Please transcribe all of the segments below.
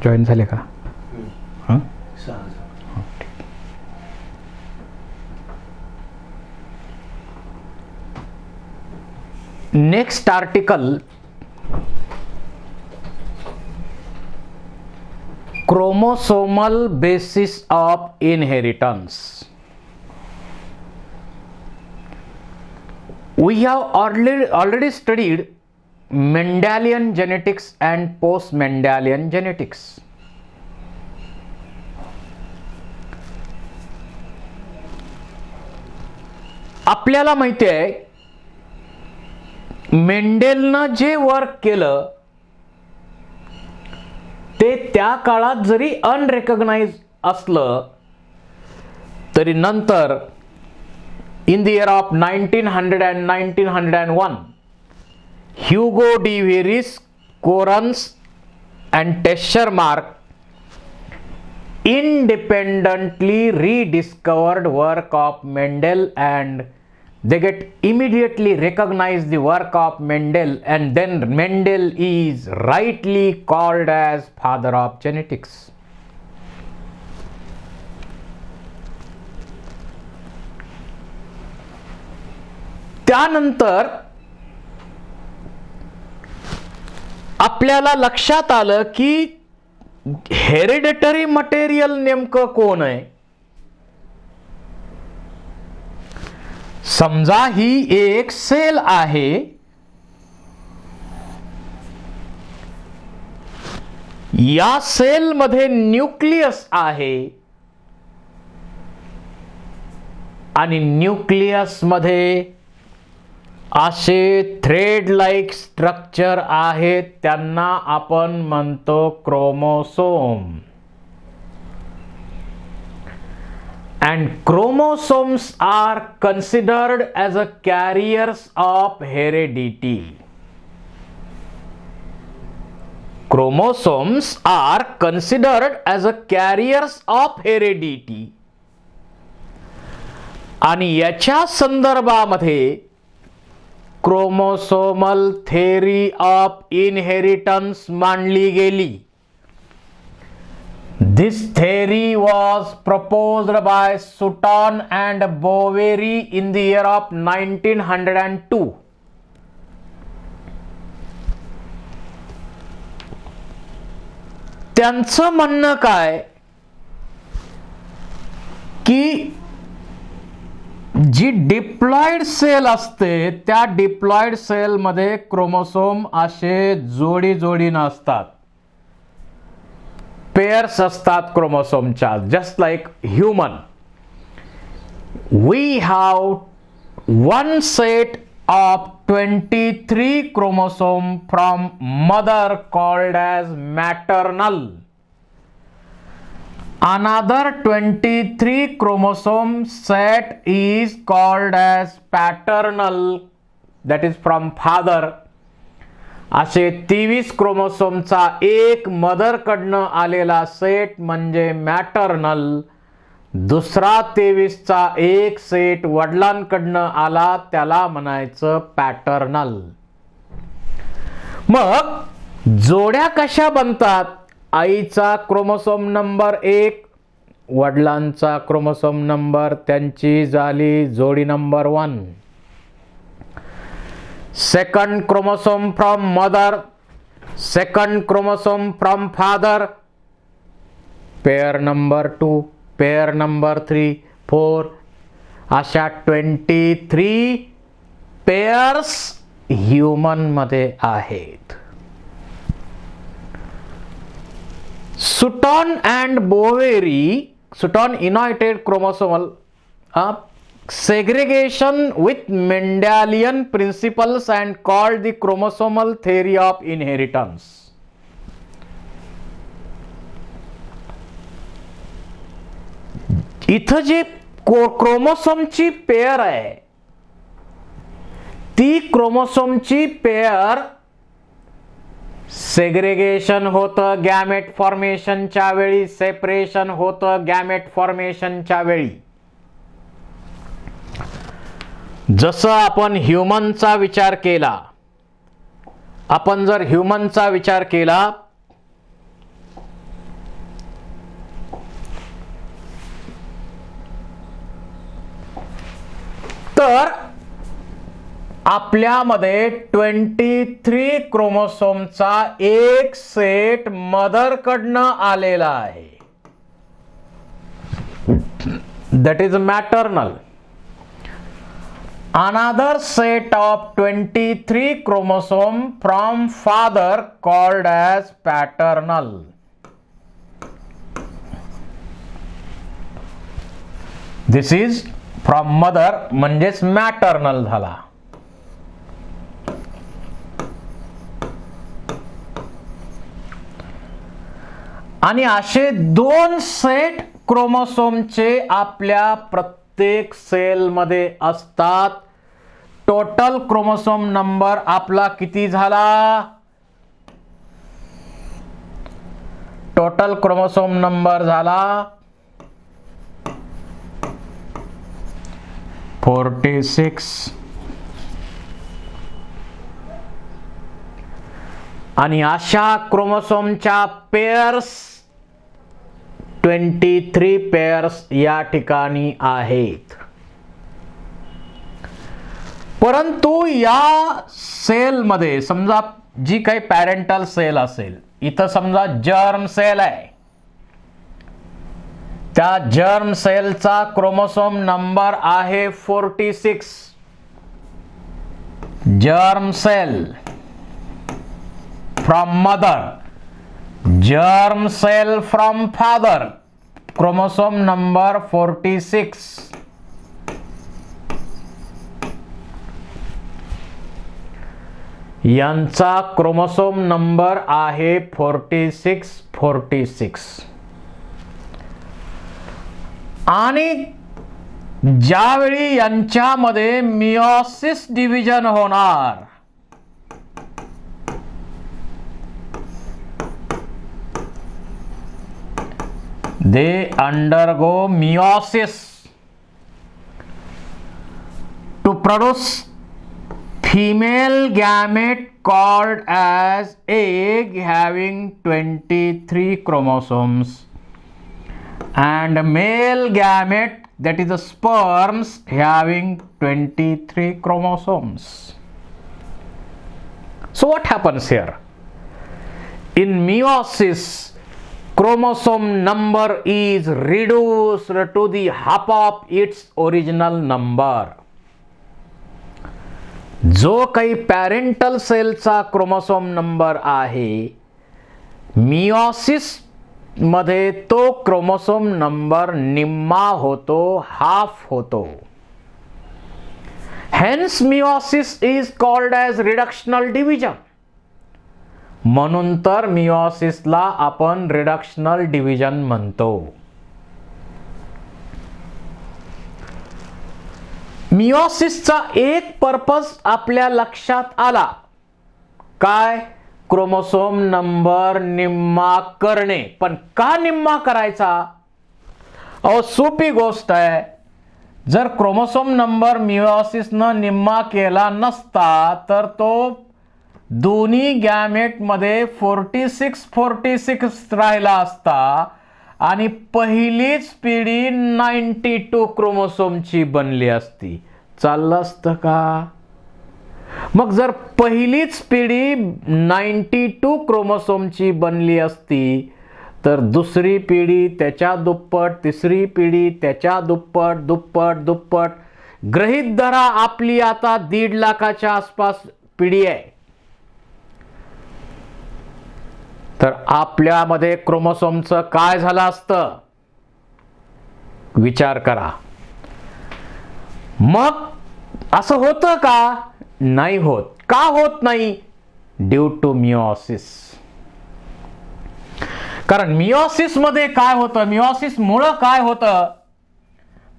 Join झाले का? हं? Next article, chromosomal basis of inheritance. We have already studied Mendelian genetics and post-Mendelian genetics. आपल्याला माहिती आहे मेंडेलनं जे वर्क केलं ते त्या काळात जरी अनरेकग्नाइज असलं तरी नंतर in the year of 1900 and 1901 Hugo de Vries, Correns and Tschermak independently rediscovered work of Mendel, and they get immediately recognize the work of Mendel, and then Mendel is rightly called as father of genetics. त्यानंतर आपल्याला लक्षात आलं की hereditary material नेमकं कोण आहे. समजा ही एक सेल आहे, या सेल मध्ये न्यूक्लियस आहे आणि न्यूक्लियस मध्ये असे थ्रेड लाईक स्ट्रक्चर आहेत, त्यांना आपण म्हणतो chromosome. And chromosomes are considered as a carriers of heredity. Chromosomes are considered as a carriers of heredity. आणि याच्या संदर्भामध्ये क्रोमोसोमल थेअरी ऑफ इनहेरिटन्स मांडली गेली. This theory was proposed by Sutton and Boveri in the year of 1902. त्यांचं म्हणणं काय की जी diploid sale असते त्या डिप्लॉइड सेल मध्ये क्रोमोसोम असे जोडी जोडीनं असतात, पेयर्स असतात क्रोमोसोमच्या. Just like human, we have one set of 23 chromosome from mother called as maternal. Another 23 chromosome set is called as paternal, that is from father. असे 23 क्रोमोसोमचा एक मदर कडनं आलेला सेट म्हणजे मॅटर्नल. दुसरा 23चा एक सेट वडिलांकडनं आला त्याला म्हणायचं पॅटर्नल. मग जोड्या कशा बनतात? आईचा क्रोमोसोम नंबर 1, वडिलांचा क्रोमोसोम नंबर, त्यांची झाली जोडी number 1. Second chromosome from mother, second chromosome from father, pair number 2, pair number 3, 4, अशा 23 पेयर्स ह्युमन मध्ये आहेत. Sutton and Boveri, Sutton innovated chromosomal segregation with Mendelian principles and called the chromosomal theory of inheritance. इथं जे क्रोमोसोमची pair आहे ती क्रोमोसोमची pair segregation होतं gamete फॉर्मेशनच्या वेळी, separation होतं गॅमेट फॉर्मेशनच्या वेळी. जसं आपण ह्युमनचा विचार केला, आपण जर ह्युमनचा विचार केला आपल्यामध्ये 23 क्रोमोसोमचा एक सेट मदर कडनं आलेला आहे, that is maternal. Another set of 23 chromosome from father called as paternal. This is from mother म्हणजेच maternal झाला. आणि असे दोन सेट क्रोमोसोमचे आपल्या प्रत्येक सेल मध्ये असतात. टोटल क्रोमोसोम नंबर आपला किती झाला? टोटल क्रोमोसोम नंबर झाला 46. आणि अशा क्रोमोसोमच्या पेअर्स 23 पेअर्स या ठिकाणी आहेत. परंतु या सेलमध्ये समजा जी काही पॅरेंटल सेल असेल, इथं समजा जर्म सेल आहे, त्या जर्म सेलचा क्रोमोसोम नंबर आहे 46. Germ cell from mother, germ cell from father, chromosome number 46. यांचा क्रोमोसोम नंबर आहे 46. आणि ज्यावेळी यांच्यामध्ये मियोसिस डिव्हिजन होणार, they undergo meiosis to produce female gamete called as egg having 23 chromosomes and male gamete, that is the sperms, having 23 chromosomes. So what happens here? In meiosis, chromosome number is reduced to the half of its original number. जो काही parental सेलचा chromosome number आहे, meiosis मध्ये तो chromosome number निम्मा होतो, half होतो. Hence meiosis is called as reductional division. म्हणून तर मियोसिसला आपण रिडक्शनल डिव्हिजन म्हणतो. मियोसिसचा एक पर्पज आपल्या लक्षात आला, काय? क्रोमोसोम नंबर निम्मा करणे. पण का निम्मा करायचा? अहो सोपी गोष्ट आहे. जर क्रोमोसोम नंबर मियोसिसनं निम्मा केला नसता तर तो दोन्ही गॅमेट मध्ये 46 राहिला असता आणि पहिलीच पिढी 92 क्रोमोसोमची बनली असती. चाललं असतं का? मग जर पहिलीच पिढी 92 क्रोमोसोमची बनली असती तर दुसरी पिढी त्याच्या दुप्पट, तिसरी पिढी त्याच्या दुप्पट, दुप्पट. गृहीत धरा आपली आता 1.5 लाखाच्या आसपास पिढी आहे. तर आपल्यामध्ये क्रोमोसोमचं काय झालं असतं? विचार करा. मग असं होतं का? नाही होत. का होत नाही? Due to meiosis. कारण मियोसिस मध्ये काय होतं? मियोसिस मुळे काय होतं?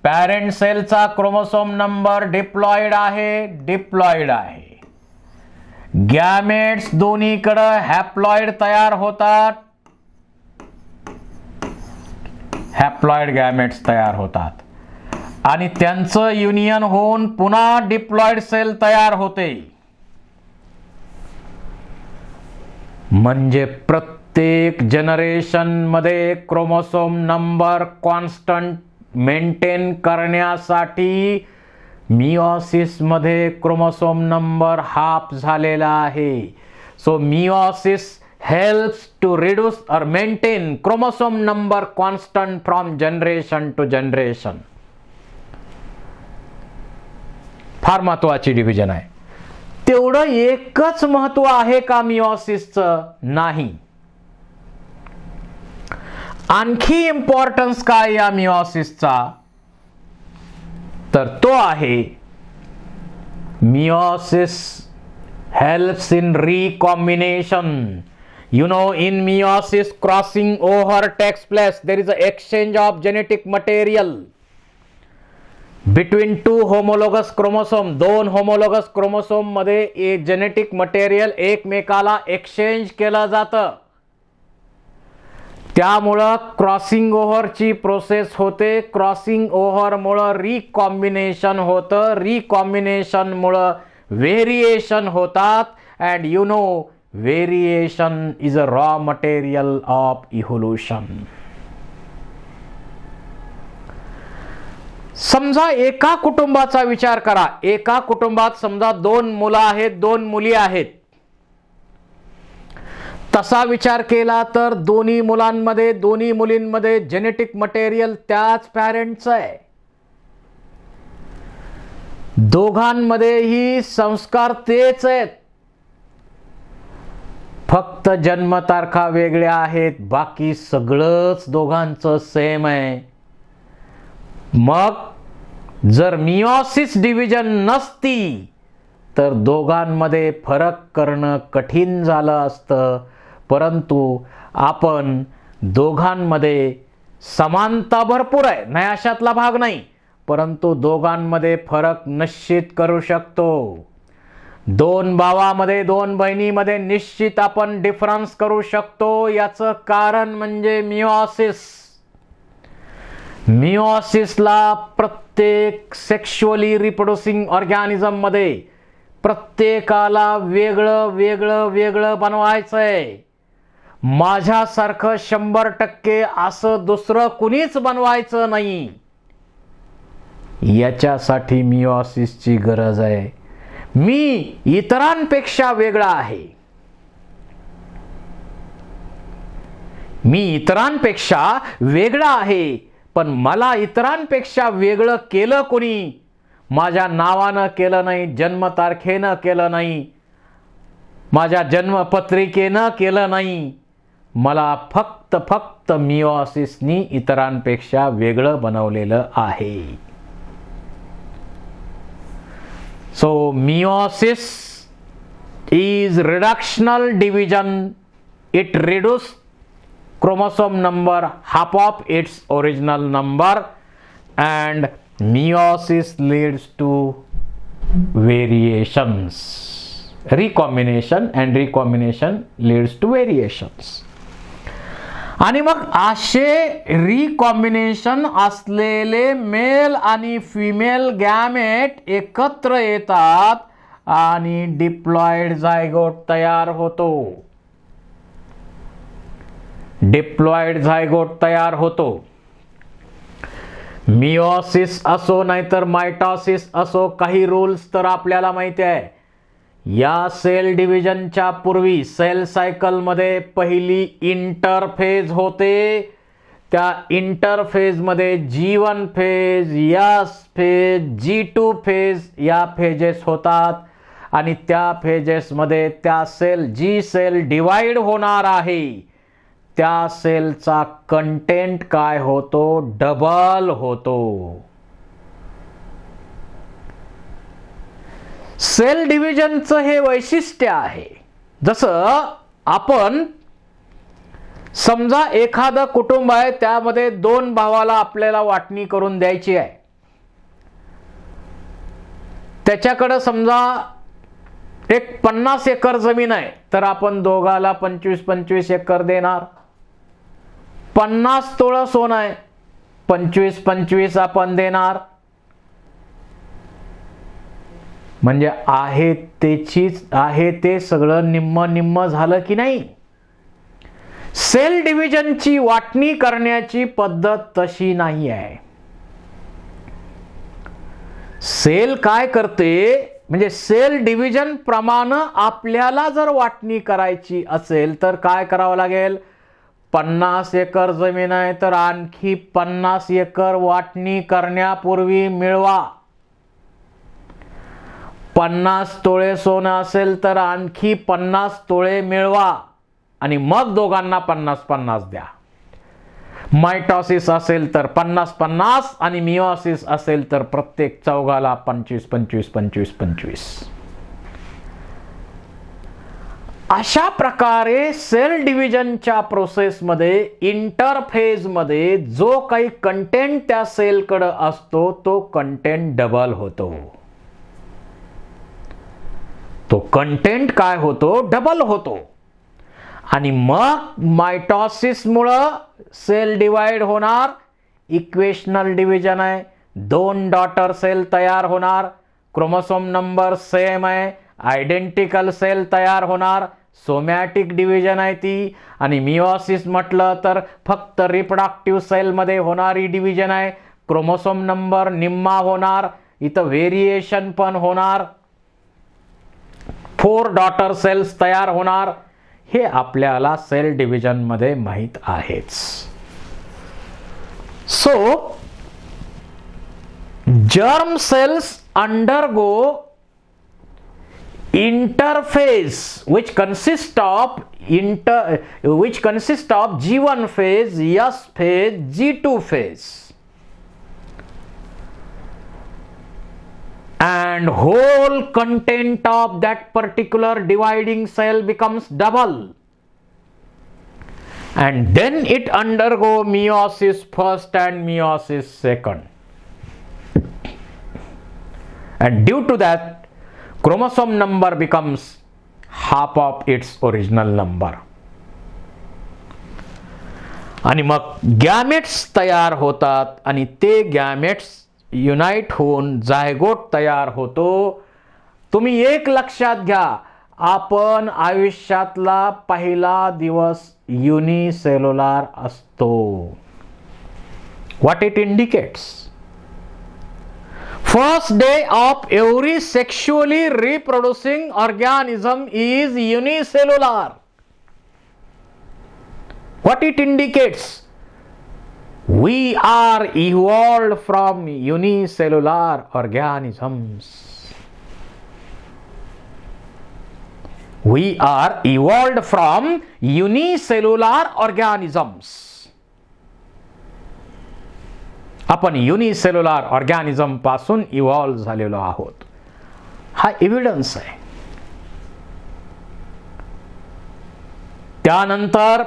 पॅरेंट सेलचा क्रोमोसोम नंबर डिप्लॉइड आहे. गॅमेट्स दोन्हीकडे हॅप्लॉइड तयार होतात. हॅप्लॉइड गॅमेट्स तयार होतात आणि त्यांचं युनियन होऊन पुन्हा डिप्लॉइड सेल तयार होते. म्हणजे प्रत्येक जनरेशन मध्ये क्रोमोसोम नंबर कॉन्स्टंट मेंटेन करण्यासाठी मिओसिस मध्ये क्रोमोसोम नंबर हाफ झालेला आहे. So meiosis helps to reduce और maintain chromosome number constant from generation to generation. फार महत्वाची डिव्हिजन आहे. तेवढं एकच महत्व आहे का मिओसिसचं? नाही. आणखी इम्पॉर्टन्स काय या मिओसिसचा? तर तो आहे meiosis helps in recombination. You know, in meiosis crossing over takes place. There is an exchange of genetic material between two homologous chromosome. दोन homologous chromosome मध्ये एक जेनेटिक मटेरियल एकमेकाला एक्सचेंज केलं जातं. त्यामुळं क्रॉसिंग ओव्हरची प्रोसेस होते. क्रॉसिंग ओव्हरमुळं रिकॉम्बिनेशन होतं. रिकॉम्बिनेशनमुळं variation होतात. And you know, variation is a raw material of evolution. समजा एका कुटुंबाचा विचार करा. एका कुटुंबात समजा 2 मुलं आहेत, 2 मुली आहेत. तसा विचार केला तर दोन्ही मुलांमध्ये, दोन्ही मुलींमध्ये जेनेटिक मटेरियल त्याच पॅरेंटचं आहे. दोघांमध्येही संस्कार तेच आहेत. फक्त जन्मतारखा वेगळ्या आहेत. बाकी सगळंच दोघांचं सेम आहे. मग जर मिओसिस डिव्हिजन नसती तर दोघांमध्ये फरक करणं कठीण झालं असतं. परंतु आपण दोघांमध्ये समानता भरपूर आहे, नाही अशातला भाग नाही, परंतु दोघांमध्ये फरक निश्चित करू शकतो. 2 भावामध्ये, 2 बहिणीमध्ये निश्चित आपण डिफरन्स करू शकतो. याचं कारण म्हणजे मिओसिस. मिओसिसला प्रत्येक सेक्शुअली रिप्रोड्युसिंग ऑर्गॅनिझम मध्ये प्रत्येकाला वेगळं वेगळं वेगळं बनवायचंय. माझ्यासारखं 100% असं दुसरं कुणीच बनवायचं नाही. याच्यासाठी मिओसिसची गरज आहे. मी इतरांपेक्षा वेगळा आहे. मी इतरांपेक्षा वेगळा आहे, पण मला इतरांपेक्षा वेगळं केलं कोणी? माझ्या नावानं केलं नाही, जन्मतारखेनं केलं नाही, माझ्या जन्मपत्रिकेनं केलं नाही. मला फक्त मिओसिसनी इतरांपेक्षा वेगळं बनवलेलं आहे. So meiosis is reductional division. It reduce chromosome number half of its original number, and meiosis leads to variations. Recombination, and recombination leads to variations. आणि मग असे रिकॉम्बिनेशन असलेले मेल आणि फिमेल गॅमेट एकत्र येतात आणि डिप्लॉइड झायगोट तयार होतो. डिप्लॉइड झायगोट तयार होतो. मिओसिस असो नाहीतर मायटॉसिस असो, काही रूल्स तर आपल्याला माहिती आहे. या सेल डिव्हिजनच्या पूर्वी सेल सायकल मध्ये पहिली इंटरफेज होते. त्या इंटरफेज मध्ये G1 phase, S phase, G2 phase या फेजेस होतात. आणि त्या फेजेस मध्ये त्या सेल, जी सेल डिवाइड होणार आहे त्या सेलचा कंटेंट काय होतो? डबल होतो. सेल डिव्हिजनचं हे वैशिष्ट्य आहे. जसं आपण समजा एखादं कुटुंब आहे, त्यामध्ये 2 भावाला आपल्याला वाटणी करून द्यायची आहे. त्याच्याकडे समजा एक 50 एकर जमीन आहे, तर आपण दोघाला 25-25 एकर देणार. 50 तोळं सोनं आहे, 25-25 आपण देणार. म्हणजे आहे ते सगळं निम्म झालं की नाही? सेल डिव्हिजनची वाटणी करण्याची पद्धत तशी नाही आहे. सेल काय करते, म्हणजे सेल डिव्हिजन प्रमाणे आपल्याला जर वाटणी करायची असेल तर काय करावं लागेल, 50 एकर जमीन आहे तर आणखी 50 एकर वाटणी करण्यापूर्वी मिळवा. 50 तोळे सोनं असेल तर आणखी 50 तोळे मिळवा आणि मग दोघांना 50-50 द्या. मायटॉसिस असेल तर 50-50 आणि मिओसिस असेल तर प्रत्येक चौघाला 25-25-25-25. अशा प्रकारे सेल डिव्हिजनच्या प्रोसेसमध्ये इंटरफेजमध्ये जो काही कंटेंट त्या सेलकडे असतो तो कंटेंट डबल होतो. तो कंटेंट काय होतो, डबल होतो. आणि मग मायटॉसिसमुळं सेल डिवाइड होणार, इक्वेशनल डिव्हिजन आहे, 2 डॉटर सेल तयार होणार, क्रोमोसोम नंबर सेम आहे, आयडेंटिकल सेल तयार होणार, सोमॅटिक डिव्हिजन आहे ती. आणि मिओसिस म्हटलं तर फक्त रिप्रोडक्टिव्ह सेलमध्ये होणारी डिव्हिजन आहे, क्रोमोसोम नंबर निम्मा होणार, इथं व्हेरिएशन पण होणार, 4 डॉटर सेल्स तयार होणार. हे आपल्याला सेल डिव्हिजन मध्ये माहित आहेच. So germ cells undergo interphase which consist of G1 phase, S phase, G2 phase, and whole content of that particular dividing cell becomes double, and then it undergo meiosis first and meiosis second, and due to that chromosome number becomes half of its original number. आणि मग gametes तयार होतात आणि ते gametes unite होऊन zygote तयार होतो. तुम्ही एक लक्षात घ्या, आपण आयुष्यातला पहिला दिवस युनिसेल्युलर असतो. What it indicates? First day of every sexually reproducing organism is unicellular. What it indicates? We are evolved from unicellular organisms. We are evolved from unicellular organisms. आपण युनिसेल्युलर ऑर्गॅनिझम पासून इव्हॉल्व झालेलो आहोत. हा evidence आहे. त्यानंतर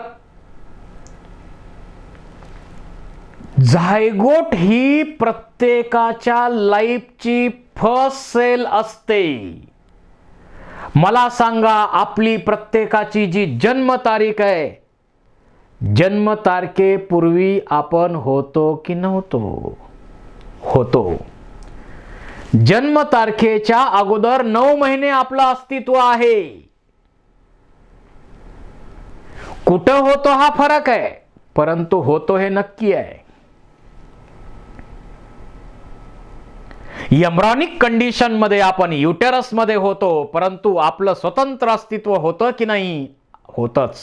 zygote ही प्रत्येकाच्या लाईफची first sale असते. मला सांगा, आपली प्रत्येकाची जी जन्मतारीख आहे, जन्मतारखेपूर्वी आपण होतो की नव्हतो? होतो. जन्मतारखेच्या अगोदर 9 महिने आपलं अस्तित्व आहे. कुठं होतो हा फरक आहे, परंतु होतो हे नक्की आहे. एम्ब्रियोनिक कंडिशन मध्ये आपण युटेरस मध्ये होतो, परंतु आपलं स्वतंत्र अस्तित्व होतं की नाही? होतच.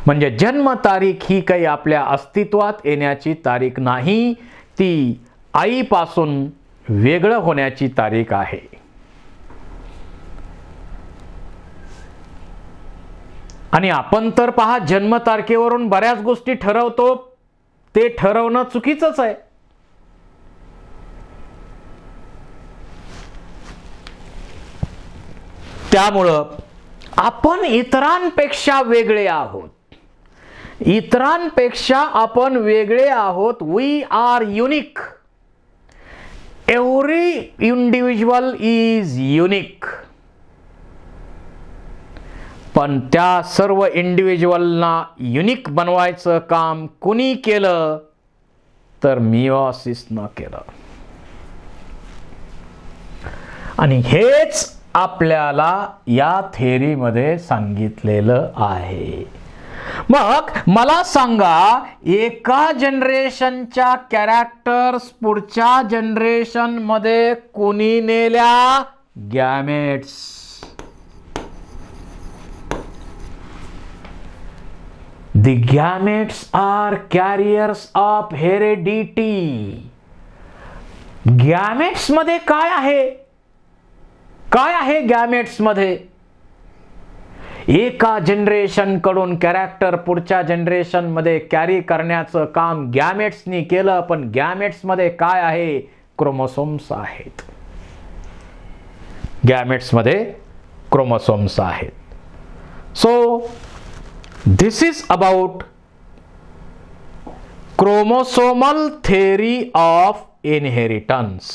म्हणजे जन्मतारीख ही काही आपल्या अस्तित्वात येण्याची तारीख नाही, ती आईपासून वेगळं होण्याची तारीख आहे. आणि आपण तर पहा, जन्मतारखेवरून बऱ्याच गोष्टी ठरवतो. ते ठरवणं चुकीचंच आहे. त्यामुळं आपण इतरांपेक्षा वेगळे आहोत. इतरांपेक्षा आपण वेगळे आहोत. We are unique. Every individual is unique. पण त्या सर्व इंडिव्हिज्युअलना युनिक बनवायचं काम कुणी केलं? तर मिओसिसनं केलं. आणि हेच आपल्याला या थेअरीमध्ये सांगितलेलं आहे. मग मला सांगा, एका जनरेशनच्या कॅरेक्टर्स पुढच्या जनरेशन मध्ये कोणी नेल्या? Gametes. The gametes are carriers of heredity. Gametes मध्ये काय आहे? काय आहे गॅमेट्स मध्ये? एका जनरेशन कडून कॅरेक्टर पुढच्या जनरेशन मध्ये कॅरी करण्याचं काम गॅमेट्सनी केलं. पण गॅमेट्स मध्ये काय आहे? क्रोमोसोम्स आहेत. गॅमेट्स मध्ये क्रोमोसोम्स आहेत. So this is about chromosomal theory of inheritance.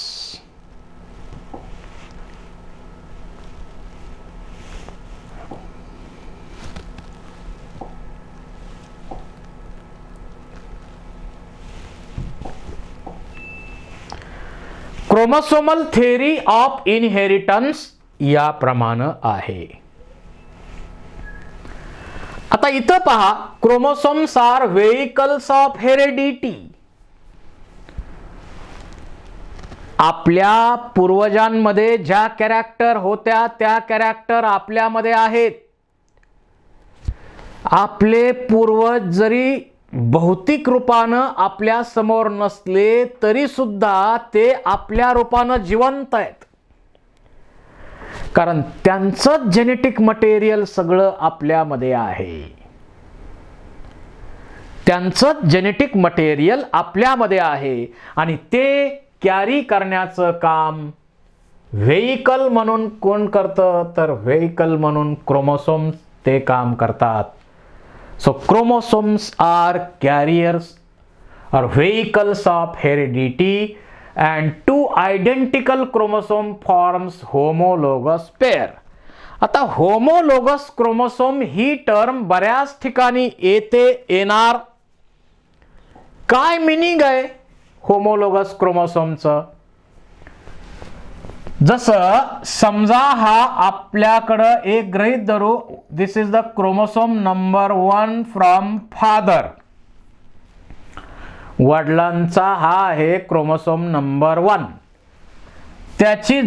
Chromosomal theory of inheritance या प्रमाणे आहे. आता इथं पहा, chromosomes are vehicles of heredity. आपल्या पूर्वजांमध्ये ज्या कॅरेक्टर होत्या त्या कॅरेक्टर आपल्यामध्ये आहेत. आपले पूर्वज जरी भौतिक रूपानं आपल्या समोर नसले तरी सुद्धा ते आपल्या रूपानं जिवंत आहेत. कारण त्यांचं जेनेटिक मटेरियल सगळं आपल्यामध्ये आहे. त्यांचं जेनेटिक मटेरियल आपल्यामध्ये आहे आणि ते कॅरी करण्याचं काम व्हेइकल म्हणून कोण करतं? तर व्हेइकल म्हणून क्रोमोसोम्स ते काम करतात. So chromosomes are carriers or vehicles of heredity and two identical chromosome forms homologous pair. आता homologous chromosome ही टर्म बऱ्याच ठिकाणी येणार. काय मिनिंग आहे homologous chromosomeचं? जसं समजा हा आपल्याकडं एक गृहीत धरू, this is the chromosome number 1 from father. वडिलांचा हा आहे क्रोमोसोम नंबर 1. त्याची